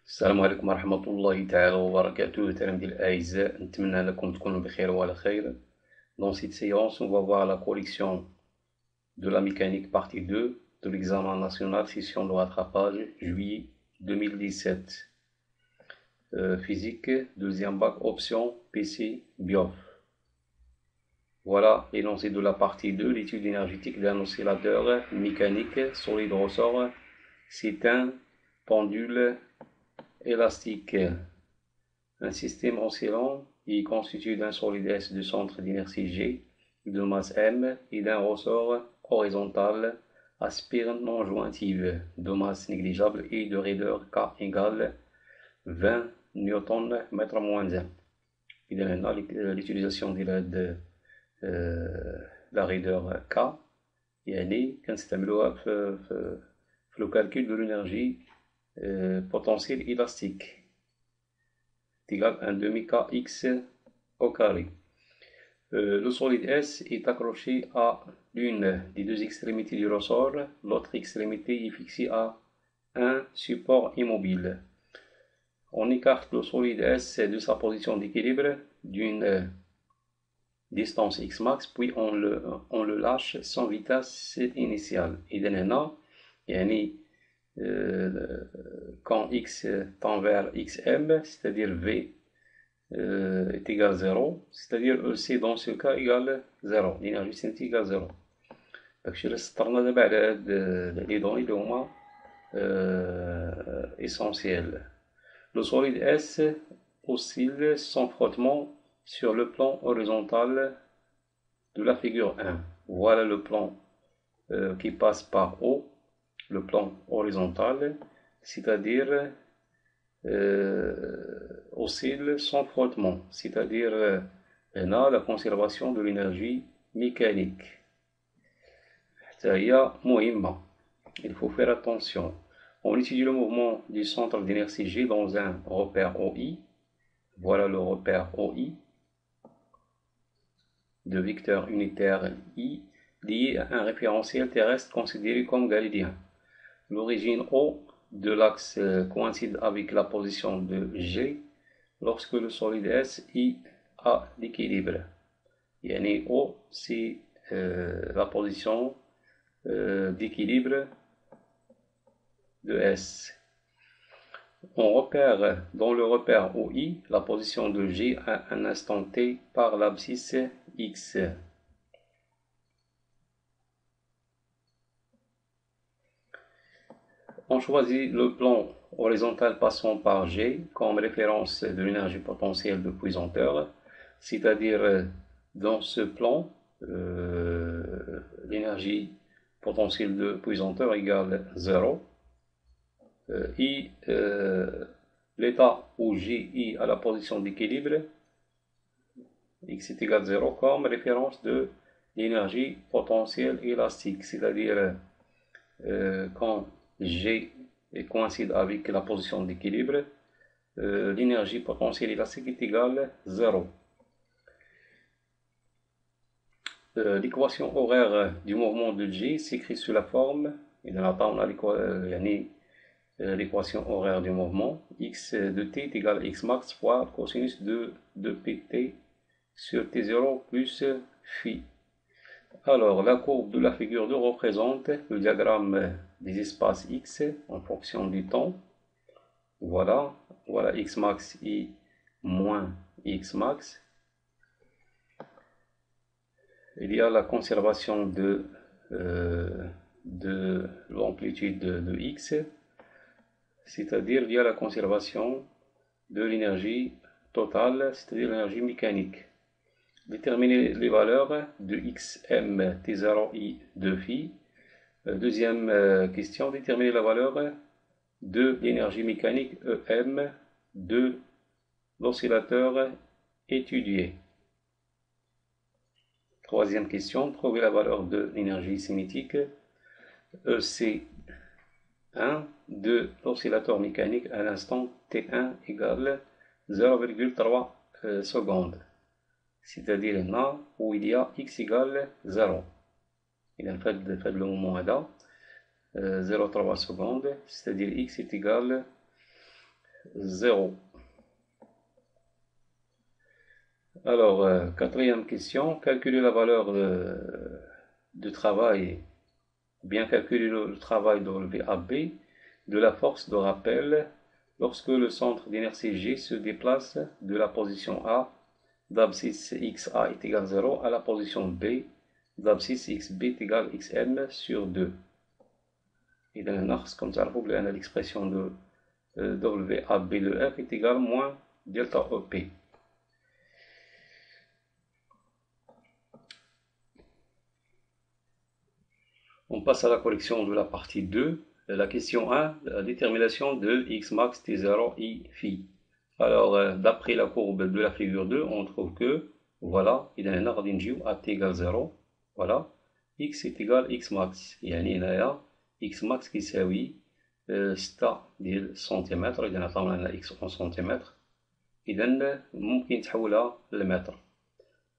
السلام عليكم ورحمة الله تعالى وبركاته. تلاميذي الأعزاء، نتمنى لكم تكونوا بخير وعلى خير. Dans cette séance, on va voir la correction de la mécanique partie 2 de l'examen national session de rattrapage juillet 2017. Physique, deuxième bac, option PC BIOF. Voilà l'énoncé de la partie 2, l'étude énergétique d'un oscillateur mécanique solide ressort. C'est un pendule élastique. Un système oscillant est constitué d'un solide S de centre d'inertie G, de masse M et d'un ressort horizontal à spire non jointive de masse négligeable et de raideur K égale 20 Newton mètre moins 1. إذا هنا l'utilisation de la raideur K يعني كنستعملوها في le calcul de l'énergie potentiel élastique est égal à 1 demi-kx au carré. Le solide S est accroché à l'une des deux extrémités du ressort, l'autre extrémité est fixée à un support immobile. On écarte le solide S de sa position d'équilibre d'une distance x max, puis on le lâche sans vitesse initiale. إذا هنا يعني quand x tend vers xm, c'est-à-dire v est égal à 0, c'est-à-dire EC dans ce cas égale 0, l'énergie cinétique égale 0. داكشي اللي سطرنا دابا على هاد لي دوني اللي هما essentiels. Le solide S oscille sans frottement sur le plan horizontal de la figure 1. Voilà le plan qui passe par O, le plan horizontal, c'est-à-dire oscille sans frottement, c'est-à-dire la conservation de l'énergie mécanique. Il faut faire attention. On étudie le mouvement du centre d'inertie G dans un repère OI. Voilà le repère OI de vecteur unitaire I lié à un référentiel terrestre considéré comme galiléen. L'origine O de l'axe coïncide avec la position de G lorsque le solide S est à l'équilibre. Yani O, c'est la position d'équilibre de S. On repère dans le repère OI la position de G à un instant T par l'abscisse X. On choisit le plan horizontal passant par G comme référence de l'énergie potentielle de pesanteur, c'est-à-dire dans ce plan, l'énergie potentielle de pesanteur égale 0 et l'état où G est à la position d'équilibre, X est égal à 0 comme référence de l'énergie potentielle élastique, c'est-à-dire quand G coïncide avec la position d'équilibre, l'énergie potentielle élastique est égale à 0. L'équation horaire du mouvement de G s'écrit sous la forme, et dans la on a l'équation horaire du mouvement, x de t est égal à x max fois cosinus de pt sur t0 plus phi. Alors, la courbe de la figure 2 représente le diagramme des espaces x en fonction du temps. Voilà x max et moins x max. Il y a la conservation de l'amplitude de x, c'est-à-dire il y a la conservation de l'énergie totale, c'est-à-dire l'énergie mécanique. Déterminer les valeurs de xm, t0 et de phi. Deuxième question, déterminer la valeur de l'énergie mécanique em de l'oscillateur étudié. Troisième question, trouver la valeur de l'énergie cinétique EC1 de l'oscillateur mécanique à l'instant T1 égale 0,3 secondes. C'est-à-dire là où il y a x égale 0. Il a fait le moment là 0,3 secondes, c'est-à-dire x est égal 0. Alors, quatrième question, calculer la valeur de travail, bien calculer le travail WAB de la force de rappel lorsque le centre d'inertie G se déplace de la position A d'abscisse XA est égal à 0 à la position B d'abscisse XB est égal à XM sur 2. Et dans le comme ça, l'expression de WAB de F est égale à moins delta EP. On passe à la correction de la partie 2. La question 1, la détermination de x max t0 i phi. Alors, d'après la courbe de la figure 2, on trouve que, voilà, il y a un ordre à t égale 0. Voilà, x est égal à x max. يعني هنايا x max كيساوي 6 ديال سنتيمتر. إذا عطاونا لنا x en سنتيمتر، إذا ممكن تحولها للمتر.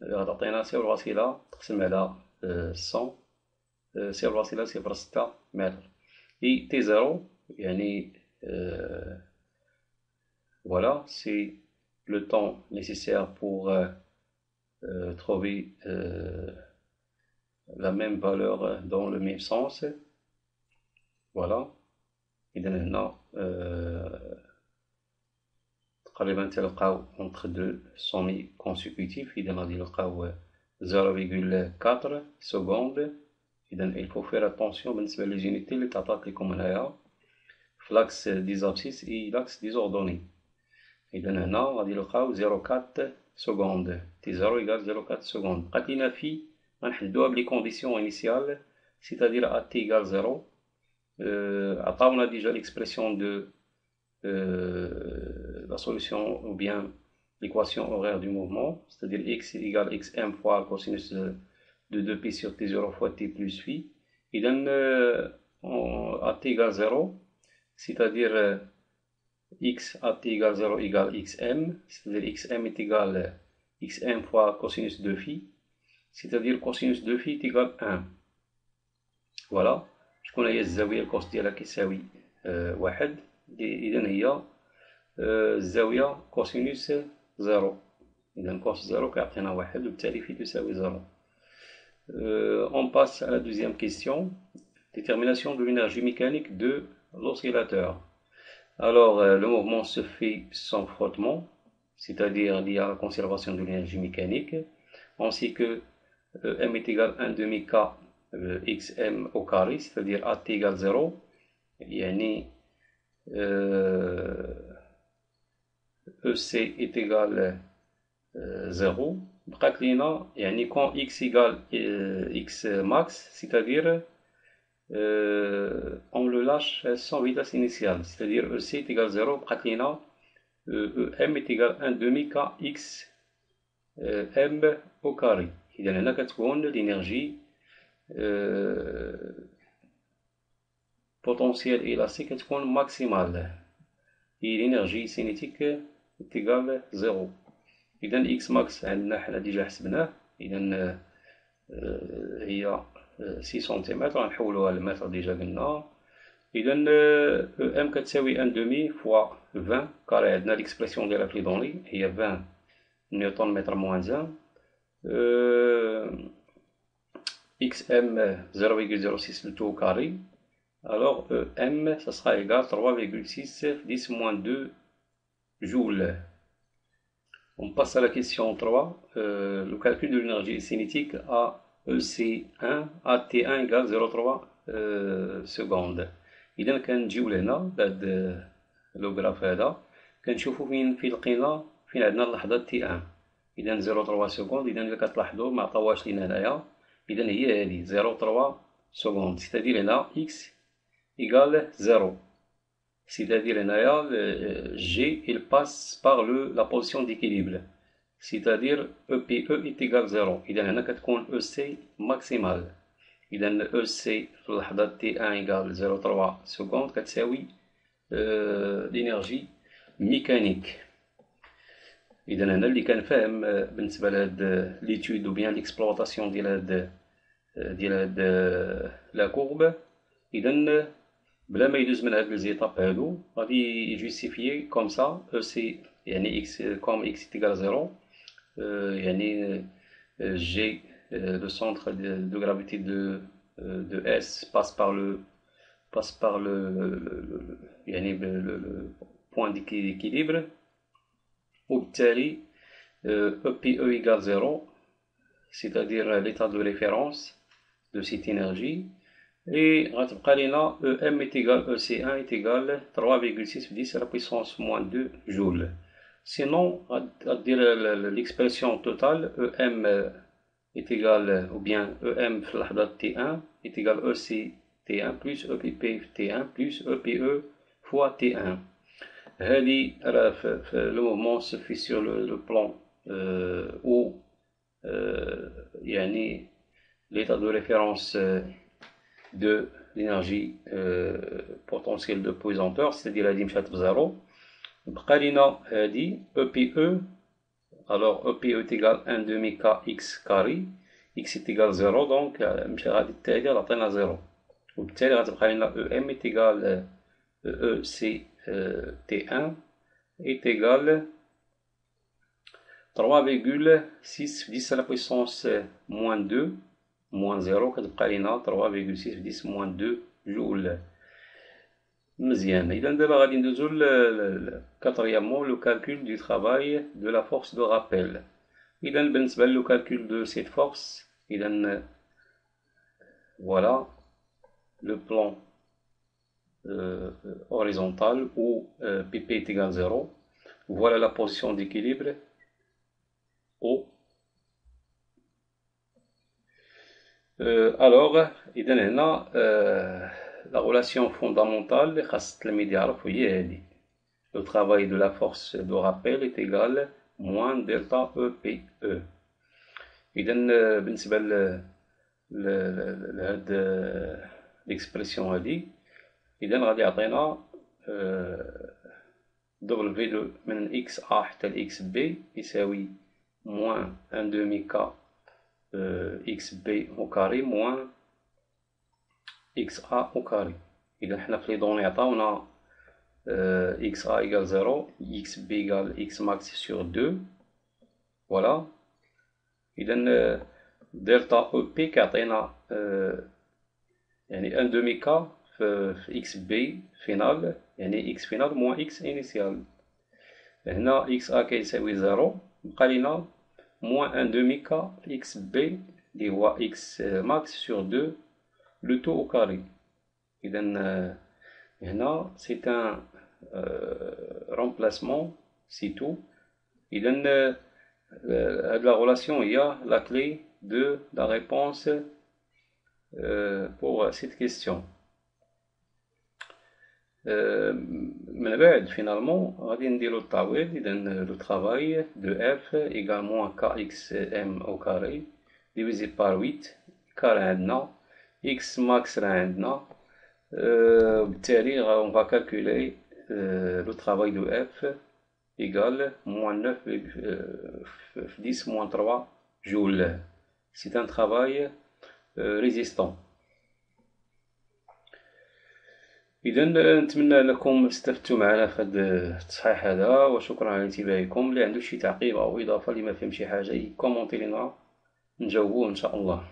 تعطينا صفر الوسيلة تقسم على 100. صفر الوسيلة 0.6 متر. Et T0, voilà, c'est le temps nécessaire pour trouver la même valeur dans le même sens. Voilà. إذا هنا تقريبا تلقاو entre deux sommets consécutifs. إذا غادي نلقاو 0,4 secondes. Il faut faire attention بالنسبة للجينيتي اللي تعطات لكم هنايا في لاكس دي زابسيس اي لاكس دي زوردوني. إذا هنا غادي نلقاو 0,4 secondes. T0 égale 0,4 secondes. قالت لينا في غنحدوها بلي كونديسيون انيسيال c'est-à-dire à t égale 0. عطاونا ديجا l'expression de la solution ou bien l'équation horaire du mouvement, c'est-à-dire x égale xm fois le cosinus de 2pi sur t0 fois t plus phi. Il donne à t égale 0, c'est-à-dire x à t égale 0 égale xm, c'est-à-dire xm est égal xm fois cosinus de phi, c'est-à-dire cosinus de phi est égal 1. Voilà. شكون هي الزاوية الكوس ديالها كيساوي 1. إذا هي الزاوية كوسينوس 0. إذا كوس 0 كيعطينا 1 وبالتالي phi تساوي 0. On passe à la deuxième question. Détermination de l'énergie mécanique de l'oscillateur. Alors, le mouvement se fait sans frottement, c'est-à-dire lié à la conservation de l'énergie mécanique, ainsi que m est égal à 1 demi k xm au carré, c'est-à-dire at égale 0. يعني EC est égal 0. بقات لينا يعني quand x égale x max, c'est-à-dire on le lâche sans vitesse initiale, c'est-à-dire EC est égal 0. بقات لينا EM est égal 1 demi k x m au carré. إذا هنا كتكون l'énergie potentielle élastique كتكون maximale et l'énergie cinétique est égale 0. إذا x max عندنا حنا ديجا حسبناه. إذا هي 6 سنتيمتر غنحولوها للمتر ديجا قلنا. إذا ام كتساوي 1 demi fois 20 كاري. عندنا ليكسبرسيون ديالها في لي هي 20 نيوتن متر موان 1. xm 0,06 le tout au carré. Alors m ça sera égal à 3,6 10 moins 2 joules. On passe à la question 3. Le calcul de l'énergie cinétique à EC1 à T1 égale 0,3 secondes. إذا كنجيو لهنا بهاد لو غراف هذا كنشوفو فين لقينا فين عندنا اللحظة T1. إذا 0,3 secondes. إذا إلا كتلاحظوا معطاوهاش لينا هنايا. إذا هي هذه 0,3 secondes. C'est-à-dire هنا x égale 0. C'est-à-dire G il passe par la position d'équilibre, c'est-à-dire EPE est égal 0. إذا هنا كتكون EC maximale. إذا EC في اللحظة T1 égale 0,3 secondes كتساوي l'énergie mécanique. إذا هنا اللي كان فاهم بالنسبة لهاد l'étude ou bien l'exploitation ديال هاد لا courbe. إذا بلا ما يدوز من هاد لي زيتاب هادو غادي يجوستيفيي كوم سا او سي يعني اكس كوم اكس ايكال زيرو يعني G, le centre de gravité de S passe par le point d'équilibre. وبالتالي EPE égale 0, c'est-à-dire l'état de référence de cette énergie. Et غتبقى لينا EM est égal EC1 est égal 3,6 10 à la puissance moins 2 joules. Sinon, غدير l'expression totale EM est égal, ou bien EM في اللحظة T1 est égal EC T1 plus EPP T1 plus EPE fois T1. هذه le mouvement se fait sur le plan où يعني l'état de référence de l'énergie potentielle de pesanteur, c'est-à-dire هذه مشات بزيرو. بقى لينا هذه EPE. Alors EPE est égal 1 demi kx carré, x est égal 0, donc مشى غادي التالي غتعطينا 0. وبالتالي غتبقى لنا EM est égal EC T1 est égal 3,6 10 à la puissance moins 2 moins 0 كتبقى لينا 3,6 10 moins 2 جول. مزيان. إذا دابا غادي ندوزو quatrièmement le calcul du travail de la force de rappel. إذا بالنسبة لو calcul de cette force, إذا voilà le plan horizontal où PP est égal 0. Voilà la position d'équilibre O. Alors إذا هنا la relation fondamentale خاص التلميذ يعرف هي هذه. Le travail de la force de rappel est égal moins delta EPE. إذا بالنسبة لهاد l'expression هذه إذا غادي يعطينا W من XA حتى ل XB يساوي moins 1 demi K XB au carré moins XA au carré. إذا حنا في لي دوني عطاونا XA égale 0, XB égale X max sur 2. Voilà. إذا delta EP كيعطينا يعني 1 demi K في XB final يعني X final moins X initial. هنا XA كيساوي 0 بقى لينا moins 1 demi K XB اللي هو X max sur 2 le tout au carré. إذا هنا c'est un remplacement, c'est tout. إذا la relation il y a la clé de la réponse pour cette question. من بعد finalement غادي نديرو التعويض. إذا le travail de F égale moins KXM au carré divisé par 8 carré عندنا X max راه عندنا. بالتالي on va calculer le travail de F égale moins 9 10 moins 3 joules. C'est un travail résistant. إذا نتمنى أنكم استفدتوا معنا في هذا التصحيح هذا، وشكرا على انتباهكم. اللي عنده شي تعقيب أو إضافة اللي ما فهم شي حاجة يكومونتي لنا نجاوبوه إن شاء الله.